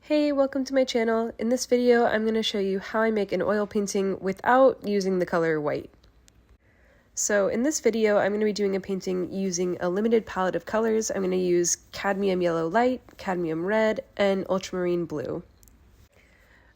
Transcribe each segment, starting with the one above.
Hey, welcome to my channel. In this video, I'm going to show you how I make an oil painting without using the color white. So in this video, I'm going to be doing a painting using a limited palette of colors. I'm going to use cadmium yellow light, cadmium red, and ultramarine blue.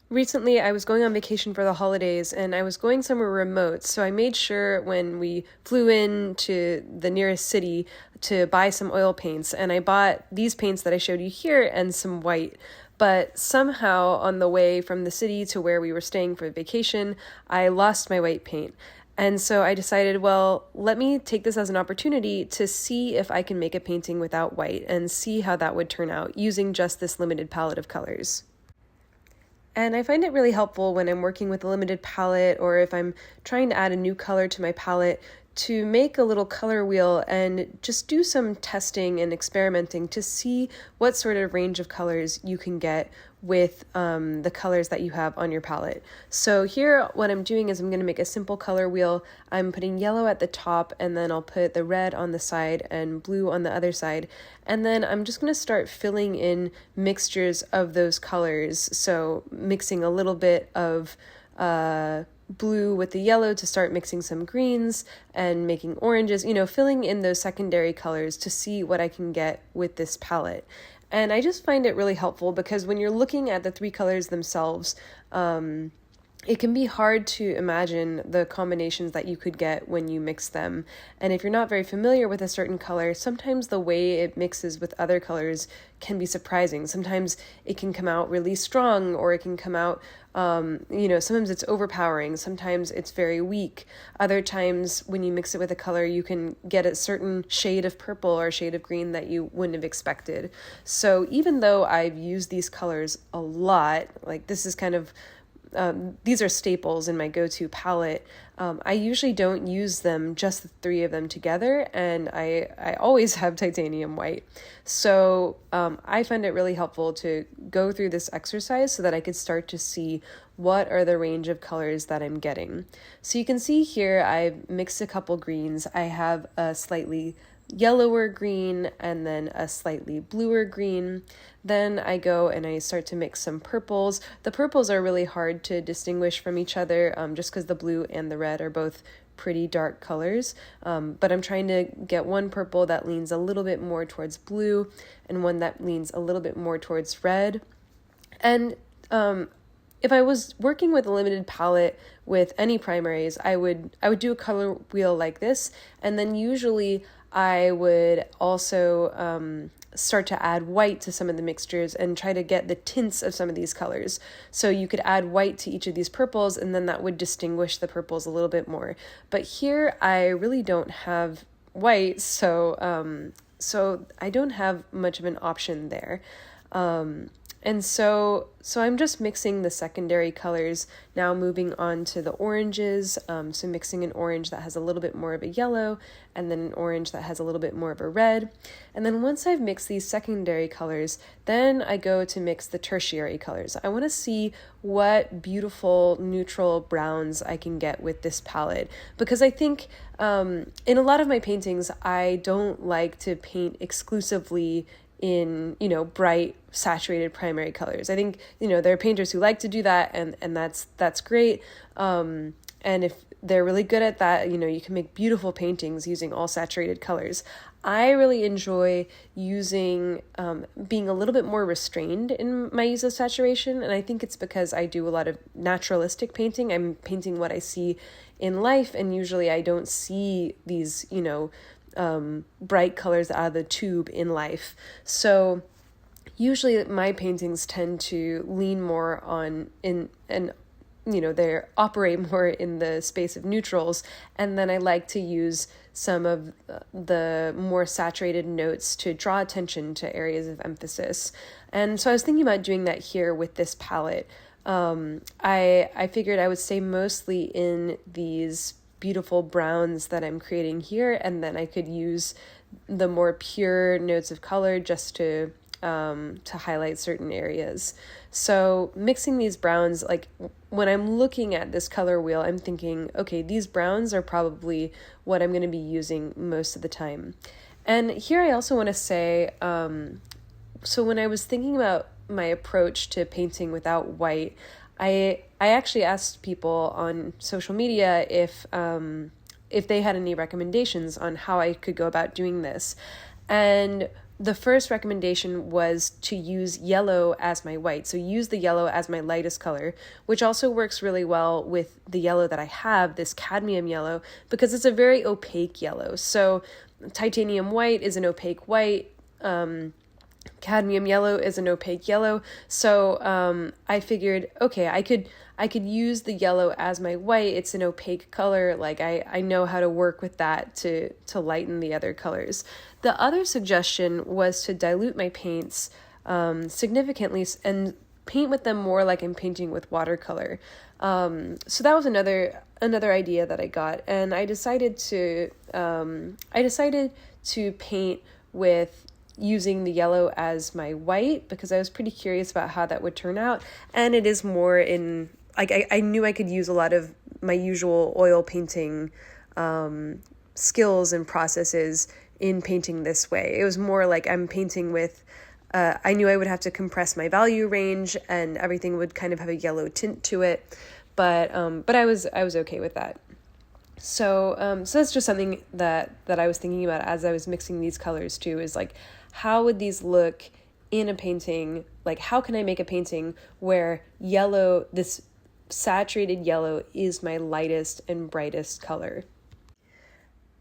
Recently, I was going on vacation for the holidays and I was going somewhere remote, so I made sure when we flew in to the nearest city to buy some oil paints, and I bought these paints that I showed you here and some white. But somehow on the way from the city to where we were staying for vacation, I lost my white paint. And so I decided, well, let me take this as an opportunity to see if I can make a painting without white and see how that would turn out using just this limited palette of colors. And I find it really helpful when I'm working with a limited palette or if I'm trying to add a new color to my palette to make a little color wheel and just do some testing and experimenting to see what sort of range of colors you can get with the colors that you have on your palette. So here what I'm doing is I'm going to make a simple color wheel. I'm putting yellow at the top and then I'll put the red on the side and blue on the other side. And then I'm just going to start filling in mixtures of those colors. So mixing a little bit of blue with the yellow to start mixing some greens and making oranges, filling in those secondary colors to see what I can get with this palette. And I just find it really helpful because when you're looking at the three colors themselves, it can be hard to imagine the combinations that you could get when you mix them. And if you're not very familiar with a certain color, sometimes the way it mixes with other colors can be surprising. Sometimes it can come out really strong, or it can come out, sometimes it's overpowering, sometimes it's very weak. Other times when you mix it with a color, you can get a certain shade of purple or shade of green that you wouldn't have expected. So even though I've used these colors a lot, like this is kind of these are staples in my go-to palette. I usually don't use them, just the three of them together, and I always have titanium white. So I find it really helpful to go through this exercise so that I could start to see what are the range of colors that I'm getting. So you can see here I've mixed a couple greens. I have a slightly yellower green and then a slightly bluer green. Then I go and I start to mix some purples. The purples are really hard to distinguish from each other just because the blue and the red are both pretty dark colors. But I'm trying to get one purple that leans a little bit more towards blue and one that leans a little bit more towards red. And if I was working with a limited palette with any primaries, I would do a color wheel like this, and then usually I would also start to add white to some of the mixtures and try to get the tints of some of these colors. So you could add white to each of these purples, and then that would distinguish the purples a little bit more. But here I really don't have white, so I don't have much of an option there. And so I'm just mixing the secondary colors, now moving on to the oranges, so mixing an orange that has a little bit more of a yellow, and then an orange that has a little bit more of a red. And then once I've mixed these secondary colors, then I go to mix the tertiary colors. I want to see what beautiful neutral browns I can get with this palette, because I think in a lot of my paintings, I don't like to paint exclusively in, bright saturated primary colors. I think, there are painters who like to do that, and that's great. And if they're really good at that, you can make beautiful paintings using all saturated colors. I really enjoy using, being a little bit more restrained in my use of saturation, and I think it's because I do a lot of naturalistic painting. I'm painting what I see in life, and usually I don't see these, bright colors out of the tube in life. So usually my paintings tend to lean more on they operate more in the space of neutrals, and then I like to use some of the more saturated notes to draw attention to areas of emphasis. And so I was thinking about doing that here with this palette. I figured I would stay mostly in these beautiful browns that I'm creating here, and then I could use the more pure notes of color just to highlight certain areas. So mixing these browns, like when I'm looking at this color wheel, I'm thinking, okay, these browns are probably what I'm going to be using most of the time. And here I also want to say, so when I was thinking about my approach to painting without white, I actually asked people on social media if they had any recommendations on how I could go about doing this. And the first recommendation was to use yellow as my white. So use the yellow as my lightest color, which also works really well with the yellow that I have, this cadmium yellow, because it's a very opaque yellow. So titanium white is an opaque white. Cadmium yellow is an opaque yellow. So I figured, okay, I could use the yellow as my white. It's an opaque color. Like I know how to work with that to lighten the other colors. The other suggestion was to dilute my paints significantly and paint with them more like I'm painting with watercolor. So that was another idea that I got, and I decided to paint with using the yellow as my white because I was pretty curious about how that would turn out. And it is more in, like, I knew I could use a lot of my usual oil painting skills and processes in painting this way. It was more like I'm painting with, I knew I would have to compress my value range and everything would kind of have a yellow tint to it. But I was okay with that. So that's just something that I was thinking about as I was mixing these colors too, is like, how would these look in a painting? Like, how can I make a painting where yellow, this saturated yellow, is my lightest and brightest color?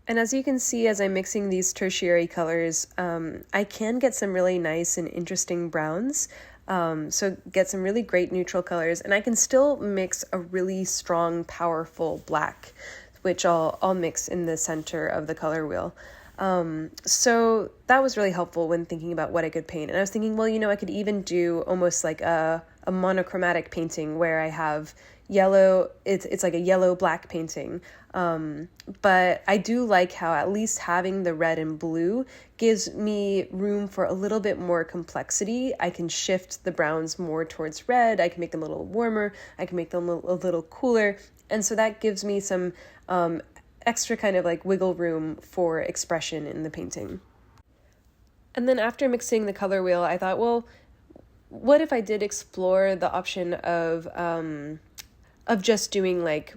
And as you can see, as I'm mixing these tertiary colors, I can get some really nice and interesting browns. So get some really great neutral colors, and I can still mix a really strong, powerful black, which I'll mix in the center of the color wheel. So that was really helpful when thinking about what I could paint. And I was thinking, well, I could even do almost like a monochromatic painting where I have yellow, it's like a yellow-black painting. But I do like how at least having the red and blue gives me room for a little bit more complexity. I can shift the browns more towards red. I can make them a little warmer. I can make them a little cooler. And so that gives me some extra kind of like wiggle room for expression in the painting. And then after mixing the color wheel, I thought, well, what if I did explore the option of just doing like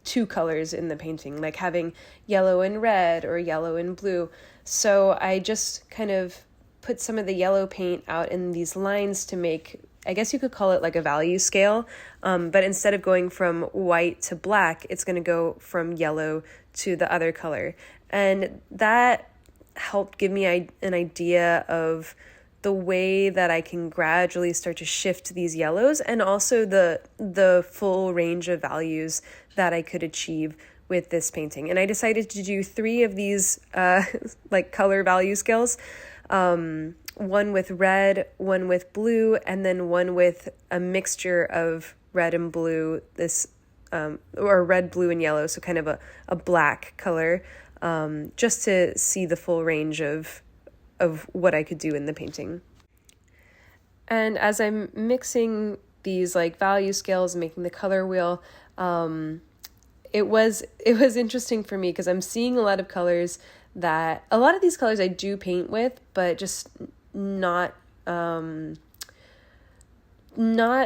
two colors in the painting, like having yellow and red or yellow and blue. So I just kind of put some of the yellow paint out in these lines to make, I guess you could call it like a value scale, but instead of going from white to black, it's going to go from yellow to the other color. And that helped give me an idea of the way that I can gradually start to shift these yellows, and also the full range of values that I could achieve with this painting. And I decided to do 3 of these like color value scales. One with red, one with blue, and then one with a mixture of red and blue, this or red, blue, and yellow, so kind of a black color, just to see the full range of what I could do in the painting. And as I'm mixing these like value scales and making the color wheel, it was interesting for me because I'm seeing a lot of colors that, a lot of these colors I do paint with, but just not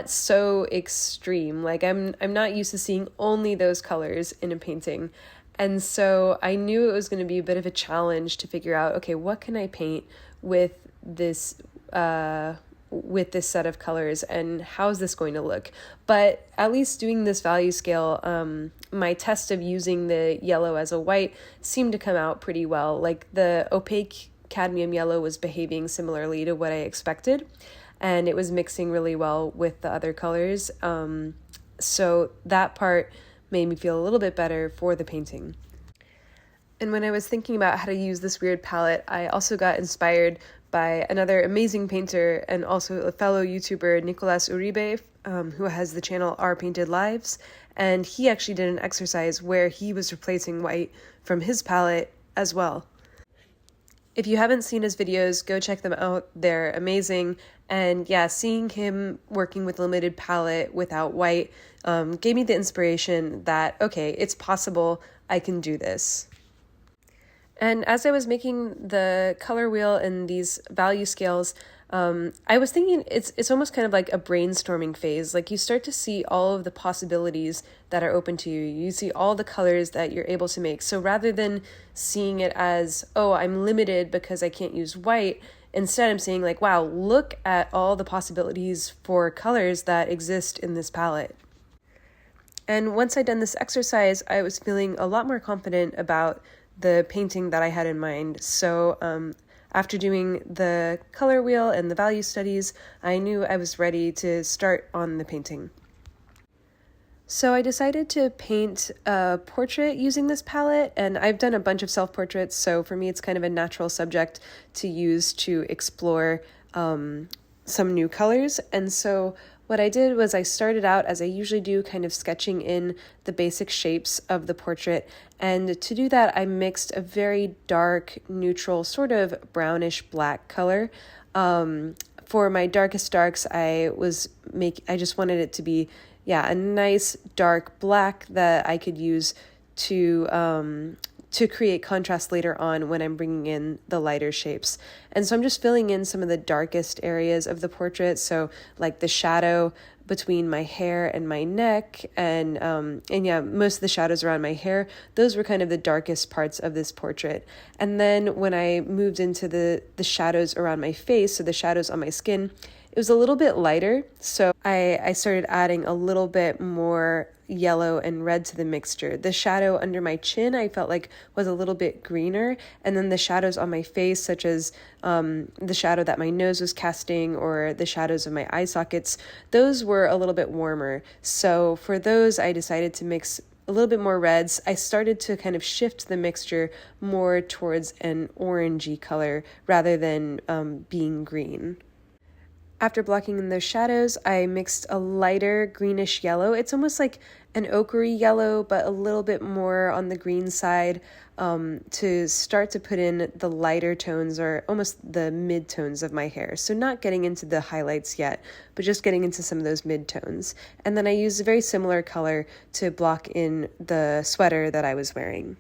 so extreme. Like I'm not used to seeing only those colors in a painting. And so I knew it was going to be a bit of a challenge to figure out, okay, what can I paint with this set of colors, and how's this going to look? But at least doing this value scale, my test of using the yellow as a white seemed to come out pretty well. Like the opaque cadmium yellow was behaving similarly to what I expected, and it was mixing really well with the other colors. So that part made me feel a little bit better for the painting. And when I was thinking about how to use this weird palette, I also got inspired by another amazing painter and also a fellow YouTuber, Nicolas Uribe, who has the channel Our Painted Lives. And he actually did an exercise where he was replacing white from his palette as well. If you haven't seen his videos, go check them out. They're amazing. And yeah, seeing him working with a limited palette without white gave me the inspiration that, okay, it's possible, I can do this. And as I was making the color wheel and these value scales, I was thinking it's almost kind of like a brainstorming phase. Like you start to see all of the possibilities that are open to you. You see all the colors that you're able to make. So rather than seeing it as, oh, I'm limited because I can't use white, instead I'm seeing like, wow, look at all the possibilities for colors that exist in this palette. And once I'd done this exercise, I was feeling a lot more confident about the painting that I had in mind. So after doing the color wheel and the value studies, I knew I was ready to start on the painting. So I decided to paint a portrait using this palette, and I've done a bunch of self-portraits, so for me it's kind of a natural subject to use to explore some new colors. And so what I did was I started out, as I usually do, kind of sketching in the basic shapes of the portrait. And to do that, I mixed a very dark, neutral, sort of brownish black color. For my darkest darks, I just wanted it to be, a nice dark black that I could use to create contrast later on when I'm bringing in the lighter shapes. And so I'm just filling in some of the darkest areas of the portrait. So like the shadow between my hair and my neck, and most of the shadows around my hair, those were kind of the darkest parts of this portrait. And then when I moved into the shadows around my face, so the shadows on my skin, it was a little bit lighter. So I started adding a little bit more yellow and red to the mixture. The shadow under my chin I felt like was a little bit greener, and then the shadows on my face, such as the shadow that my nose was casting or the shadows of my eye sockets, those were a little bit warmer. So for those I decided to mix a little bit more reds. I started to kind of shift the mixture more towards an orangey color rather than being green. After blocking in those shadows, I mixed a lighter greenish yellow. It's almost like an ochre yellow, but a little bit more on the green side, to start to put in the lighter tones or almost the mid-tones of my hair. So not getting into the highlights yet, but just getting into some of those mid-tones. And then I used a very similar color to block in the sweater that I was wearing.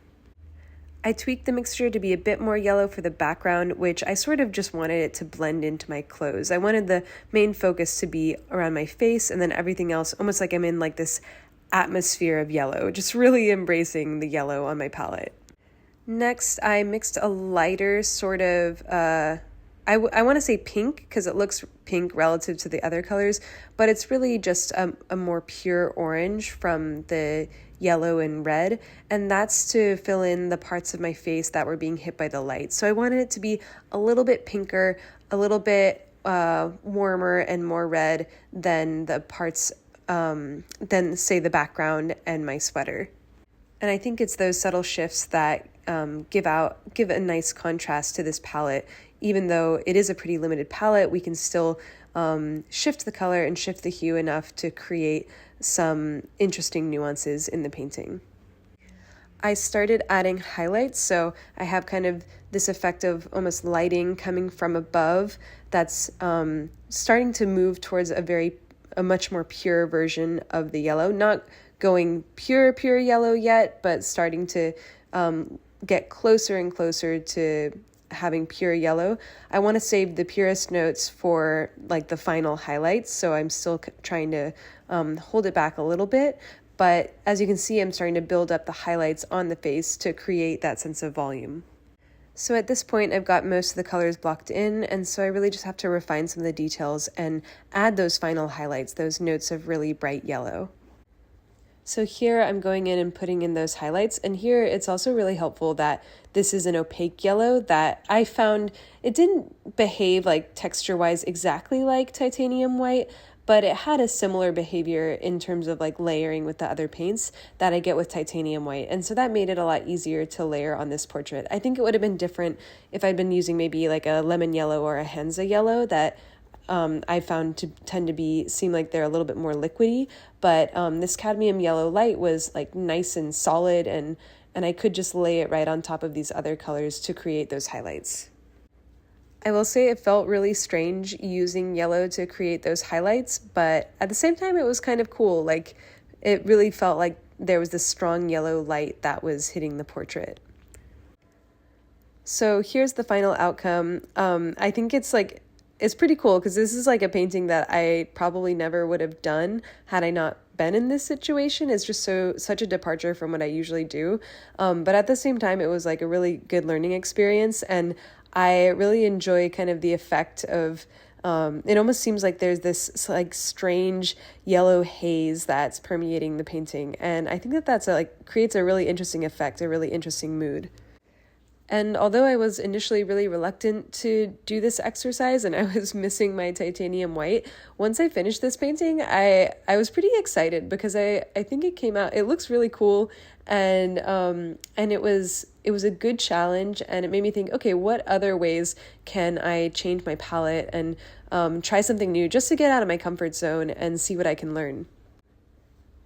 I tweaked the mixture to be a bit more yellow for the background, which I sort of just wanted it to blend into my clothes. I wanted the main focus to be around my face, and then everything else, almost like I'm in like this atmosphere of yellow, just really embracing the yellow on my palette. Next, I mixed a lighter sort of, I want to say pink because it looks pink relative to the other colors, but it's really just a more pure orange from the yellow and red, and that's to fill in the parts of my face that were being hit by the light. So I wanted it to be a little bit pinker, a little bit warmer and more red than the parts, than say the background and my sweater. And I think it's those subtle shifts that give a nice contrast to this palette. Even though it is a pretty limited palette, we can still shift the color and shift the hue enough to create some interesting nuances in the painting. I started adding highlights, so I have kind of this effect of almost lighting coming from above that's starting to move towards a much more pure version of the yellow. Not going pure yellow yet, but starting to get closer and closer to having pure yellow. I want to save the purest notes for like the final highlights, so I'm still trying to hold it back a little bit. But as you can see, I'm starting to build up the highlights on the face to create that sense of volume. So at this point, I've got most of the colors blocked in, and so I really just have to refine some of the details and add those final highlights, those notes of really bright yellow. So here I'm going in and putting in those highlights, and here it's also really helpful that this is an opaque yellow that I found it didn't behave like texture-wise exactly like titanium white, but it had a similar behavior in terms of like layering with the other paints that I get with titanium white. And so that made it a lot easier to layer on this portrait. I think it would have been different if I'd been using maybe like a lemon yellow or a Hansa yellow that I found to tend to seem like they're a little bit more liquidy, but this cadmium yellow light was like nice and solid, and I could just lay it right on top of these other colors to create those highlights. I will say it felt really strange using yellow to create those highlights, but at the same time it was kind of cool. Like it really felt like there was this strong yellow light that was hitting the portrait. So here's the final outcome. I think it's like it's pretty cool because this is like a painting that I probably never would have done had I not been in this situation. It's just such a departure from what I usually do. But at the same time, it was like a really good learning experience, and I really enjoy kind of the effect of it almost seems like there's this like strange yellow haze that's permeating the painting, and I think that like creates a really interesting effect, a really interesting mood. And although I was initially really reluctant to do this exercise and I was missing my titanium white, once I finished this painting, I was pretty excited because I think it came out, it looks really cool, and it was a good challenge, and it made me think, okay, what other ways can I change my palette and try something new just to get out of my comfort zone and see what I can learn.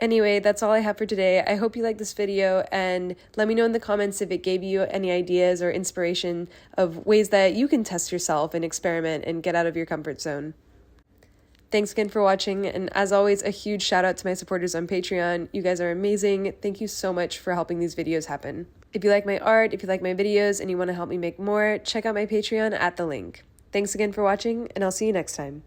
Anyway, that's all I have for today. I hope you liked this video, and let me know in the comments if it gave you any ideas or inspiration of ways that you can test yourself and experiment and get out of your comfort zone. Thanks again for watching, and as always, a huge shout out to my supporters on Patreon. You guys are amazing. Thank you so much for helping these videos happen. If you like my art, if you like my videos, and you want to help me make more, check out my Patreon at the link. Thanks again for watching, and I'll see you next time.